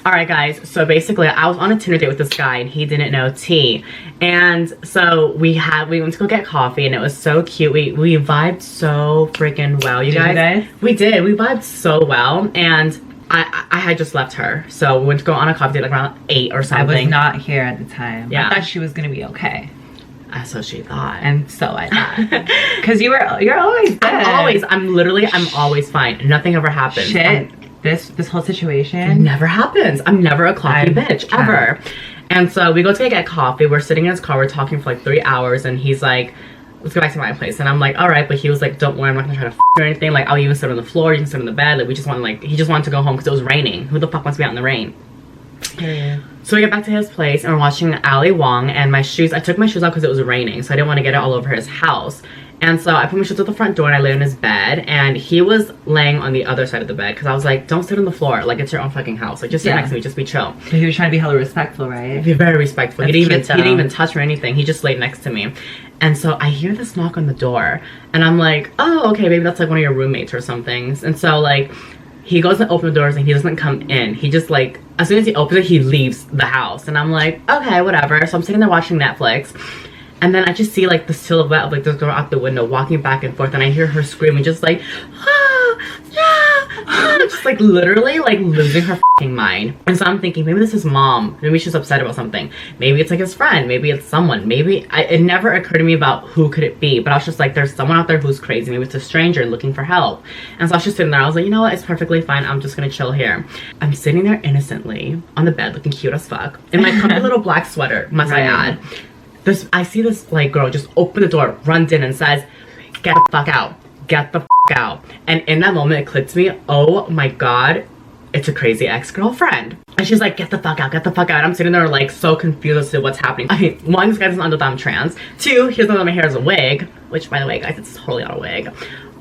All right, guys. So basically, I was on a Tinder date with this guy, and he didn't know T. And so we went to go get coffee, and it was so cute. We vibed so freaking well, you guys. We did. We vibed so well, and I had just left her, so we went to go on a coffee date like around 8 or something. I was not here at the time. Yeah. I thought she was gonna be okay. So she thought, and so I thought, because you're always good. I'm always fine. Nothing ever happens. Shit, this whole situation it never happens. I'm never a coffee bitch ever. And so we go to get coffee. We're sitting in his car. We're talking for like 3 hours, and he's like, "Let's go back to my place." And I'm like, "All right," but he was like, "Don't worry, I'm not gonna try to or anything. Like, I'll even sit on the floor. You can sit on the bed. Like, we just want he just wanted to go home because it was raining. Who the fuck wants to be out in the rain?" Yeah. So we get back to his place and we're watching Ali Wong, and my shoes, I took my shoes off because it was raining, so I didn't want to get it all over his house. And so I put my shoes at the front door and I lay on his bed, and he was laying on the other side of the bed because I was like, don't sit on the floor, like it's your own fucking house, like just sit next to me, just be chill. So he was trying to be hella respectful, right? Be very respectful. He That's didn't even touch or anything. He just laid next to me. And so I hear this knock on the door, and I'm like, oh, okay, maybe that's like one of your roommates or something. And so like he goes to open the doors and he doesn't come in. He just like, as soon as he opens it, he leaves the house. And I'm like, okay, whatever. So I'm sitting there watching Netflix. And then I just see like the silhouette of like this girl out the window walking back and forth. And I hear her screaming just like, ah, yeah, ah, just like literally like losing her fucking mind. And so I'm thinking, maybe this is mom. Maybe she's upset about something. Maybe it's like his friend. Maybe it's someone. It never occurred to me about who could it be. But I was just like, there's someone out there who's crazy. Maybe it's a stranger looking for help. And so I was just sitting there. I was like, you know what? It's perfectly fine. I'm just gonna chill here. I'm sitting there innocently on the bed looking cute as fuck in my comfy little black sweater, must I add. I see this like girl just open the door, runs in and says, get the fuck out. Get the fuck out. And in that moment it clicked to me, oh my god, it's a crazy ex-girlfriend. And she's like, get the fuck out, get the fuck out. I'm sitting there like so confused as to what's happening. I mean, one, this guy doesn't know that I'm trans. Two, he doesn't know that my hair is a wig, which by the way guys, it's totally not a wig.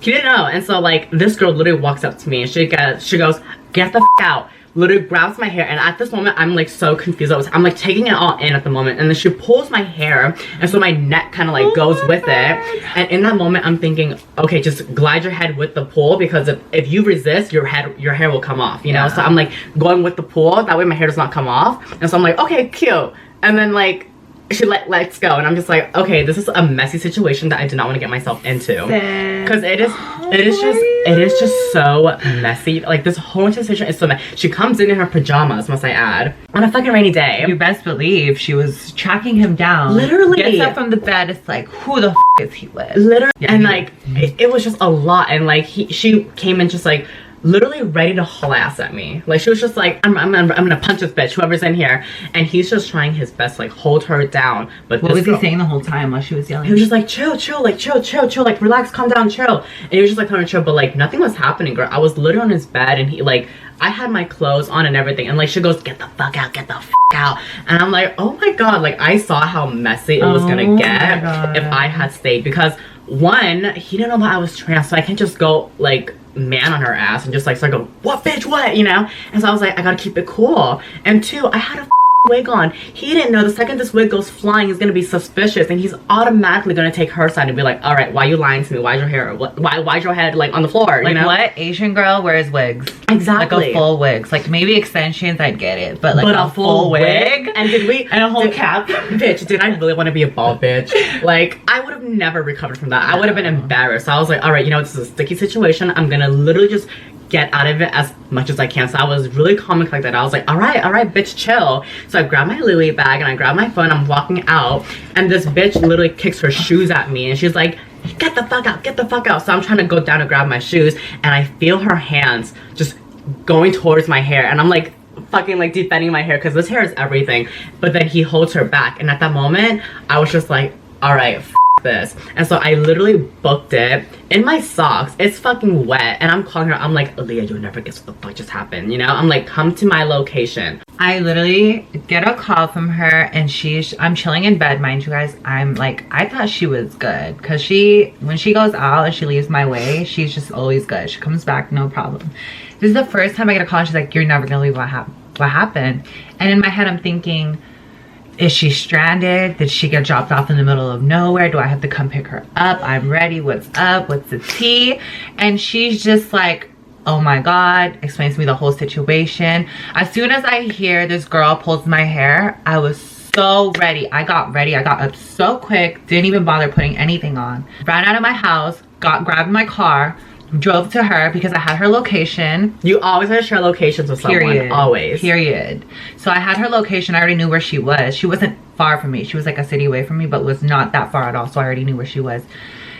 He didn't know. And so like this girl literally walks up to me and she goes, get the fuck out. Literally grabs my hair, and at this moment I'm like so confused. I'm like taking it all in at the moment, and then she pulls my hair, and so my neck kind of like goes with it. And in that moment I'm thinking, okay, just glide your head with the pull, because if you resist, your hair will come off, you know. So I'm like going with the pull, that way my hair does not come off. And so I'm like, okay, cute. And then like she lets go, and I'm just like, okay, this is a messy situation that I did not want to get myself into, because it is just so messy. Like this whole situation is so messy. She comes in her pajamas, must I add, on a fucking rainy day. You best believe she was tracking him down. Literally gets up from the bed. It's like, who the f is he with? Literally, yeah, and like it was just a lot. And like she came in just like literally ready to haul ass at me. Like she was just like, I'm gonna punch this bitch, whoever's in here. And he's just trying his best to like hold her down. But what was he saying the whole time while she was yelling? He was just like, chill, like chill, like relax, calm down, chill. And he was just like telling her chill, but like nothing was happening, girl. I was literally on his bed, and he like, I had my clothes on and everything, and like she goes, get the fuck out, get the fuck out. And I'm like, oh my god, like I saw how messy it was gonna get if I had stayed, because one, he didn't know that I was trans, so I can't just go like man on her ass and just like start going, what bitch, what, you know. And so I was like, I gotta keep it cool. And two, I had a wig on. He didn't know the second this wig goes flying, he's gonna be suspicious, and he's automatically gonna take her side and be like, all right, why you lying to me? Why's your hair, why's your head like on the floor, like, you know? What Asian girl wears wigs? Exactly. Like a full wigs. Like maybe extensions, I'd get it, but like a full wig and a whole cap. Bitch, did I really want to be a bald bitch? Like I would have never recovered from that. I would have been embarrassed. So I was like, all right, you know, this is a sticky situation. I'm gonna literally just get out of it as much as I can. So I was really calm and like that. I was like, all right, bitch, chill. So I grabbed my Louis bag and I grabbed my phone. I'm walking out, and this bitch literally kicks her shoes at me, and she's like, get the fuck out, get the fuck out. So I'm trying to go down and grab my shoes, and I feel her hands just going towards my hair, and I'm like fucking like defending my hair because this hair is everything. But then he holds her back, and at that moment I was just like, all right, f this. And so I literally booked it in my socks. It's fucking wet, and I'm calling her. I'm like, Aaliyah, you'll never guess what the fuck just happened, you know? I'm like, come to my location. I literally get a call from her, and I'm chilling in bed, mind you guys. I'm like, I thought she was good, because when she goes out and she leaves my way, she's just always good. She comes back, no problem. This is the first time I get a call, and she's like, you're never gonna believe what happened. And in my head I'm thinking, is she stranded? Did she get dropped off in the middle of nowhere? Do I have to come pick her up? I'm ready. What's up? What's the tea? And she's just like, oh my God, explains to me the whole situation. As soon as I hear this girl pulls my hair, I was so ready. I got ready. I got up so quick, didn't even bother putting anything on. Ran out of my house, grabbed my car, drove to her because I had her location. You always have to share locations with someone. Always. Period. So I had her location. I already knew where she was. She wasn't far from me. She was like a city away from me, but was not that far at all. So I already knew where she was.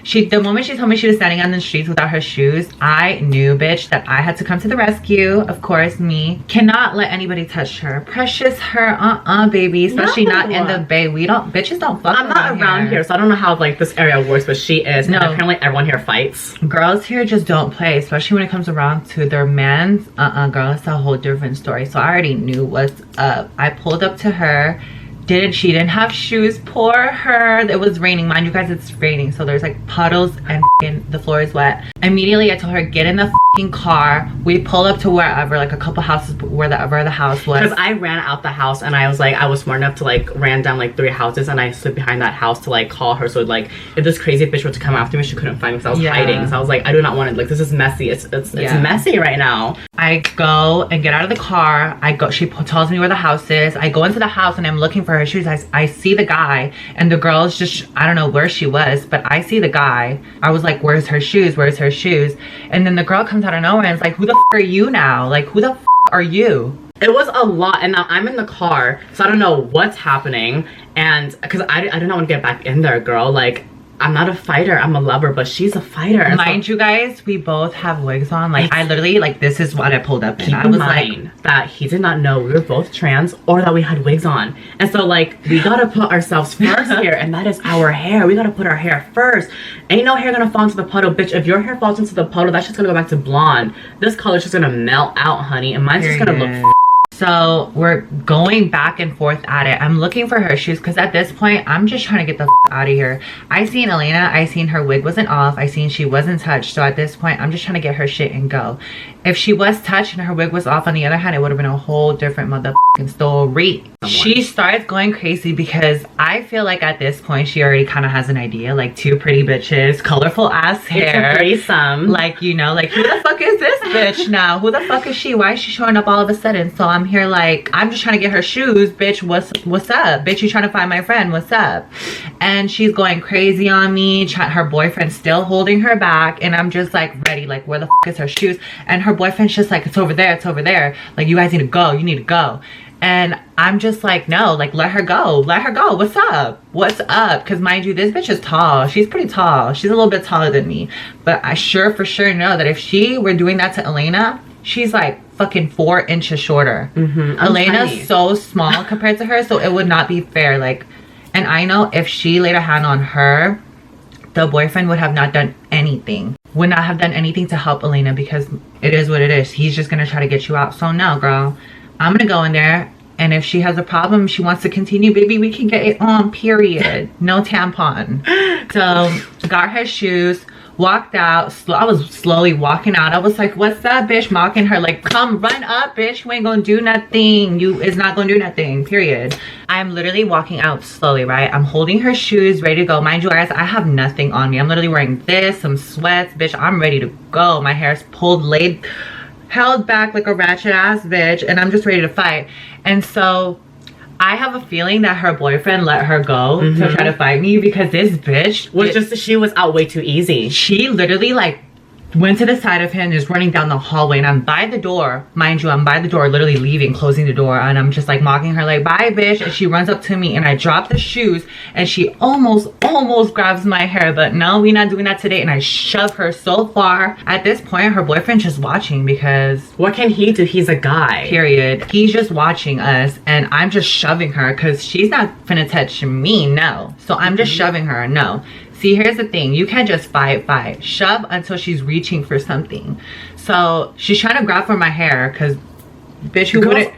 The moment she told me she was standing on the streets without her shoes, I knew, bitch, that I had to come to the rescue. Of course, me. Cannot let anybody touch her. Precious her, baby. Especially not in the Bay. Bitches don't fuck I'm not around here, so I don't know how, like, this area works, but she is. No. And apparently everyone here fights. Girls here just don't play, especially when it comes around to their mans. Girl, it's a whole different story. So I already knew what's up. I pulled up to her. She didn't have shoes. Poor her. It was raining, mind you guys, it's raining, so there's like puddles and the floor is wet. Immediately I told her, get in the car. We pull up to wherever, like a couple houses wherever the house was, because I ran out the house and I was like, I was smart enough to like ran down like 3 houses and I stood behind that house to like call her, so like if this crazy bitch were to come after me, she couldn't find me because I was hiding. So I was like, I do not want to, like, this is messy. It's messy right now. I go and get out of the car. She tells me where the house is. I go into the house and I'm looking for her shoes. I see the guy, and the girl's just, I don't know where she was, but I see the guy. I was like, where's her shoes? Where's her shoes? And then the girl comes out of nowhere and is like, who the f are you now? Like, who the f are you? It was a lot, and now I'm in the car, so I don't know what's happening, and because I do not want to get back in there, girl. Like, I'm not a fighter, I'm a lover, but she's a fighter. Mind you guys, we both have wigs on. Like, I literally, like, this is what I pulled up in. I was like, that he did not know we were both trans or that we had wigs on. And so, like, we gotta put ourselves first here, and that is our hair. We gotta put our hair first. Ain't no hair gonna fall into the puddle, bitch. If your hair falls into the puddle, that's just gonna go back to blonde. This color's just gonna melt out, honey, and mine's just gonna look. So we're going back and forth at it. I'm looking for her shoes because at this point, I'm just trying to get the out of here. I seen Elena. I seen her wig wasn't off. I seen she wasn't touched. So at this point, I'm just trying to get her shit and go. If she was touched and her wig was off, on the other hand, it would have been a whole different motherfucking story. She starts going crazy because I feel like at this point, she already kind of has an idea. Like, 2 pretty bitches, colorful ass hair. Threesome. Like, you know, like, who the fuck is this bitch now? Who the fuck is she? Why is she showing up all of a sudden? So I'm here like, I'm just trying to get her shoes. Bitch, what's up? Bitch, you trying to find my friend? What's up? And she's going crazy on me. Her boyfriend's still holding her back. And I'm just like, ready. Like, where the fuck is her shoes? And her boyfriend's just like, it's over there. It's over there. Like, you guys need to go. You need to go. And I'm just like, no, like, let her go. Let her go. What's up? What's up? Because mind you, this bitch is tall. She's pretty tall. She's a little bit taller than me. But I for sure know that if she were doing that to Elena, she's like fucking 4 inches shorter. Elena's tiny. So small compared to her, so it would not be fair. Like, and I know if she laid a hand on her, the boyfriend would have not done anything. Would not have done anything to help Elena because it is what it is. He's just gonna try to get you out. So no, girl. I'm gonna go in there, and if she has a problem, she wants to continue, baby, we can get it on, period. No tampon. So, got her shoes, walked out. I was slowly walking out. I was like, what's that, bitch? Mocking her, like, come, run up, bitch. You ain't gonna do nothing. You is not gonna do nothing, period. I'm literally walking out slowly, right? I'm holding her shoes, ready to go. Mind you, guys, I have nothing on me. I'm literally wearing this, some sweats, bitch. I'm ready to go. My hair's pulled, held back like a ratchet ass bitch, and I'm just ready to fight. And so I have a feeling that her boyfriend let her go to try to fight me because this bitch was she was out way too easy. She literally like went to the side of him, just running down the hallway, and I'm by the door. Mind you, I'm by the door, literally leaving, closing the door, and I'm just like mocking her like, bye bitch. And she runs up to me, and I drop the shoes, and she almost grabs my hair, but no, we're not doing that today. And I shove her so far. At this point, her boyfriend's just watching because what can he do? He's a guy, period. He's just watching us, and I'm just shoving her because she's not finna touch me, no. So I'm just shoving her, no. See, here's the thing. You can't just fight. Shove until she's reaching for something. So she's trying to grab for my hair because, bitch,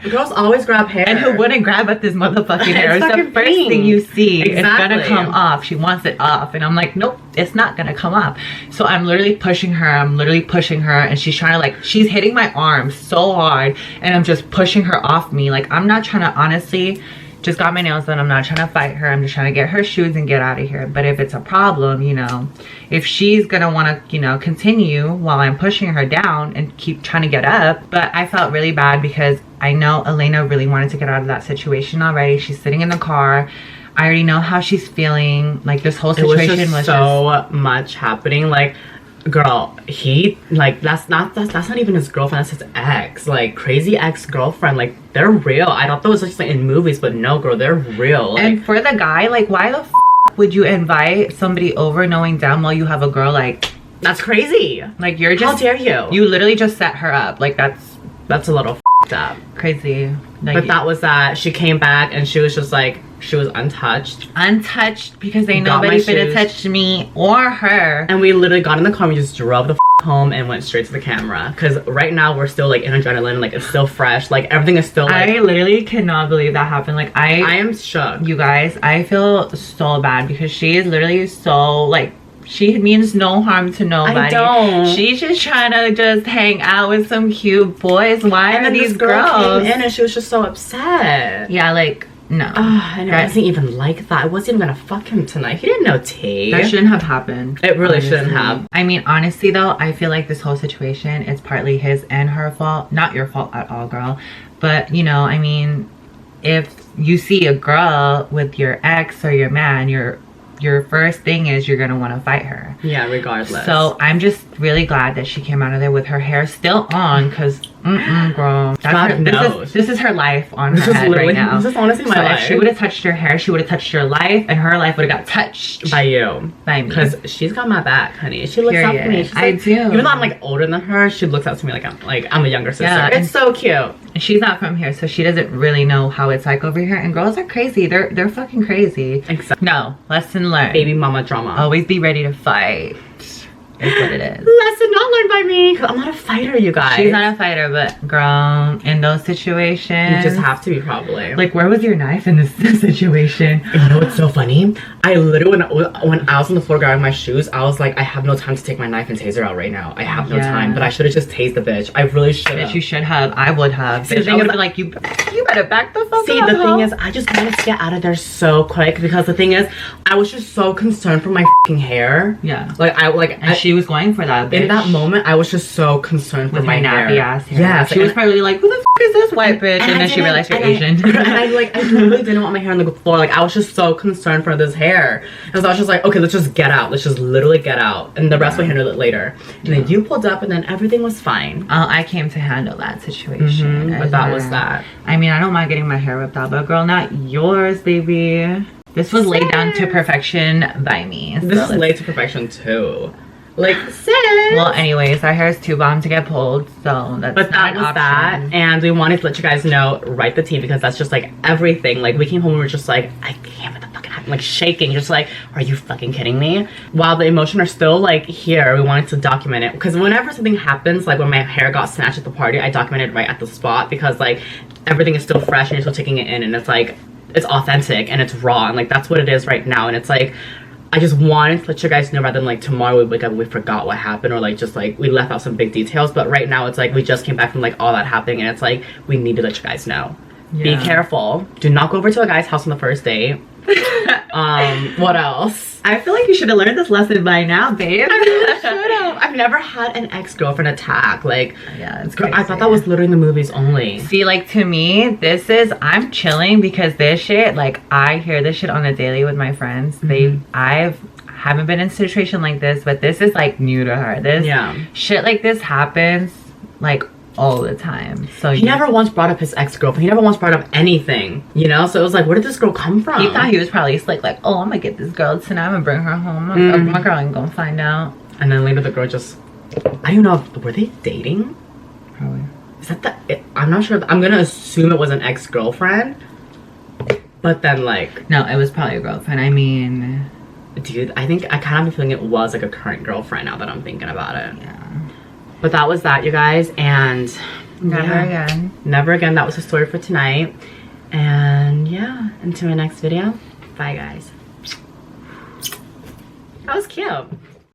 girls always grab hair. And who wouldn't grab at this motherfucking hair? It's the first thing you see. Exactly. It's gonna come off. She wants it off. And I'm like, nope, it's not gonna come off. So I'm literally pushing her. And she's trying to, like, she's hitting my arm so hard. And I'm just pushing her off me. Like, I'm not trying to honestly just got my nails done. I'm not trying to fight her. I'm just trying to get her shoes and get out of here. But if it's a problem, you know, if she's gonna want to, you know, continue while I'm pushing her down and keep trying to get up. But I felt really bad because I know Elena really wanted to get out of that situation already. She's sitting in the car. I already know how she's feeling. Like, this whole situation was so much happening. Like, girl, he, like, that's not even his girlfriend, that's his ex. Like, crazy ex-girlfriend. Like, they're real. I thought that was just like in movies, but no, girl, they're real. Like, and for the guy, like, why the would you invite somebody over knowing damn well you have a girl? Like, that's crazy. Like, you're just, how dare you? You literally just set her up. Like, that's a little up. Crazy. Like, but that was that. She came back and she was just like, she was untouched. Untouched because ain't nobody finna touch me or her. And we literally got in the car and we just drove the home and went straight to the camera. Because right now we're still like in adrenaline. Like, it's still fresh. Like, everything is still like... I literally cannot believe that happened. Like, I am shook. You guys, I feel so bad because she is literally so like... She means no harm to nobody. I don't. She's just trying to just hang out with some cute boys. Why and are then these this girl girls? came in and she was just so upset. Yeah, like, no. And it wasn't even like that. I wasn't even gonna fuck him tonight. He didn't know tea. That shouldn't have happened. It really shouldn't have. I mean, honestly though, I feel like this whole situation, it's partly his and her fault. Not your fault at all, girl. But, you know, I mean, if you see a girl with your ex or your man, your first thing is you're gonna want to fight her. Yeah, regardless. So I'm just really glad that she came out of there with her hair still on, because girl, this is her life on her head right now. This is honestly my life. If she would have touched her hair, she would have touched her life, and her life would have got touched by you. By me. Because she's got my back, honey. She looks up to me. She's like, I do. Even though I'm like older than her, she looks up to me like I'm a younger sister. Yeah, it's so cute. And she's not from here, so she doesn't really know how it's like over here. And girls are crazy. They're fucking crazy. Exactly. No, lesson learned. Baby mama drama. Always be ready to fight. Is what it is. Lesson not learned by me, because I'm not a fighter, you guys. She's not a fighter, but girl, in those situations, you just have to be, probably. Like, where was your knife in this situation? You know what's so funny? I literally, when I was on the floor grabbing my shoes, I was like, I have no time to take my knife and taser out right now. I have no time. But I should have just tased the bitch. I really should have. Bitch, you should have. I would have. See, the thing is, like, you better back the fuck up. See, the thing is, I just wanted to get out of there so quick, because the thing is, I was just so concerned for my fucking hair. Yeah. And she was going for that, bitch. In that moment, I was just so concerned for my hair. Nappy ass hair. Yeah. She was probably like, who the fuck is this white bitch? And then she realized you're Asian. And I literally didn't want my hair on the floor. Like, I was just so concerned for this hair. And so I was just like, okay, let's just get out. Let's just literally get out. And the rest we'll handle it later. And then you pulled up and then everything was fine. I came to handle that situation. But that was that. I mean, I don't mind getting my hair ripped out, but girl, not yours, baby. This was laid down to perfection by me. So this is laid to perfection too. Like, sis. Well, anyways, our hair is too bomb to get pulled, so that's but that was that, and we wanted to let you guys know, write the tea, because that's just like everything. Like, we came home and we were just like, I can't, what the fuck happened? Like, shaking, just like, are you fucking kidding me? While the emotions are still like here, we wanted to document it, because whenever something happens, like when my hair got snatched at the party, I documented right at the spot, because like everything is still fresh and you're still taking it in, and it's like, it's authentic and it's raw, and like that's what it is right now. And it's like, I just wanted to let you guys know, rather than like tomorrow we wake up and we forgot what happened, or like just like we left out some big details. But right now it's like we just came back from like all that happening, and it's like we need to let you guys know. Yeah. Be careful. Do not go over to a guy's house on the first date. What else? I feel like you should have learned this lesson by now, babe. I really should have. I've never had an ex-girlfriend attack. Like, yeah, it's crazy. I thought that was literally in the movies only. See, like, to me, this is, I'm chilling because this shit, like, I hear this shit on a daily with my friends. I haven't been in a situation like this, but this is like new to her. This shit like this happens like all the time. So he never once brought up his ex-girlfriend. He never once brought up anything, you know? So it was like, where did this girl come from? He thought he was probably slick, like, oh, I'm gonna get this girl tonight, I'm gonna bring her home. My girl ain't gonna find out. And then later the girl just, I don't know, were they dating? Probably. Is that I'm not sure. I'm gonna assume it was an ex-girlfriend. But then like, no, it was probably a girlfriend. I mean, dude, I think I kind of have a feeling it was like a current girlfriend now that I'm thinking about it. Yeah. But that was that, you guys, and never again. Never again. That was the story for tonight. And yeah, until my next video. Bye, guys. That was cute.